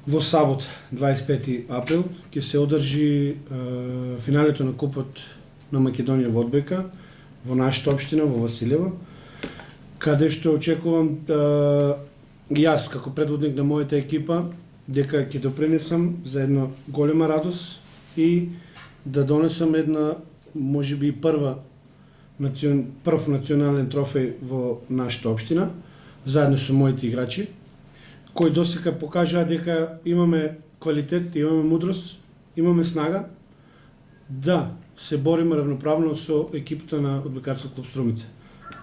Во сабот, 25 април, ќе се одржи финалето на Купот на Македонија во одбојка во нашата општина во Василево, каде што очекувам јас како предводник на мојата екипа дека ќе допринесам за една голема радост и да донесам една можеби прв национален трофеј во нашата општина заедно со моите играчи, кои досега покажаа дека имаме квалитет, имаме мудрост, имаме снага да се бориме равноправно со екипата на Одбојкарски клуб Струмица,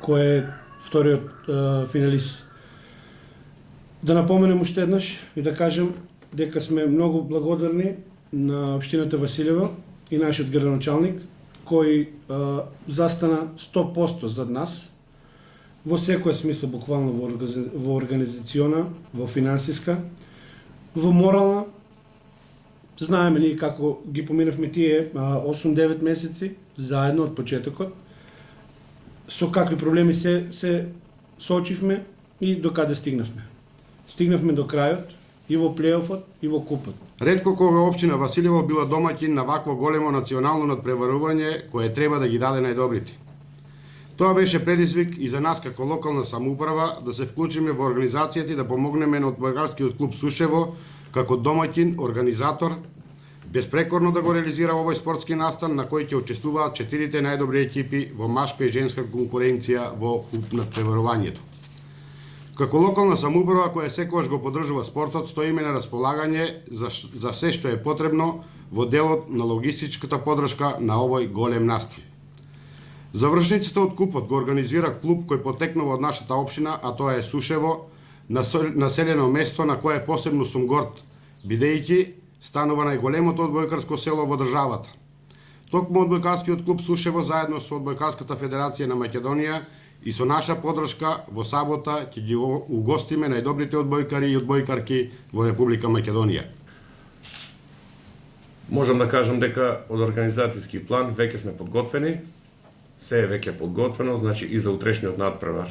кој е вториот финалист. Да напоменем уште еднаш и да кажем дека сме многу благодарни на општината Василево и нашиот градоначалник, кој застана 100% зад нас, во секој смисла, буквално во организациона, во финансиска, во морална. Знаеме ние како ги поминавме тие 8-9 месеци заедно од почетокот, со какви проблеми се соочивме и до каде стигнавме. Стигнавме до крајот и во плейофот и во купот. Ретко кога општина Василево била домаќин на вакво големо национално надпреварување кое треба да ги даде најдобрите. Тоа беше предизвик и за нас како локална самоуправа да се вклучиме во организацијата и да помогнеме на Одбојкарскиот клуб Сушево како домаќин, организатор, безпрекорно да го реализира овој спортски настан на кој ќе учествуваат 4 најдобри екипи во машка и женска конкуренција во надпреварувањето. Како локална самоуправа која секогаш го поддржува спортот, стоиме на располагање за се што е потребно во делот на логистичката поддршка на овој голем настан. Завршницата од купот го организира клуб кој потекнува од нашата општина, а тоа е Сушево, населено место на кое посебно сум горд, бидејќи станува најголемото одбојкарско село во државата. Токму Одбојкарскиот клуб Сушево заедно со Одбојкарската федерација на Македонија и со наша поддршка во сабота ќе ги угостиме најдобрите одбојкари и одбојкарки во Република Македонија. Можам да кажам дека од организацијски план веќе сме подготвени, се е веќе подготвено, значи и за утрешниот надпревар,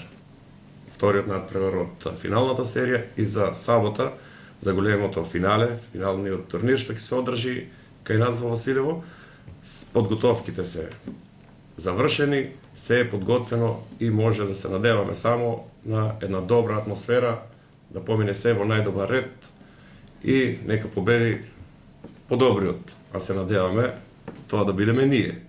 вториот надпревар од финалната серија и за сабота, за големото финале, финалниот турнир што ќе се одржи кај нас во Василево. Подготовките се завршени, се е подготвено и може да се надеваме само на една добра атмосфера, да помине се во најдобар ред и нека победи подобриот, а се надеваме тоа да бидеме ние.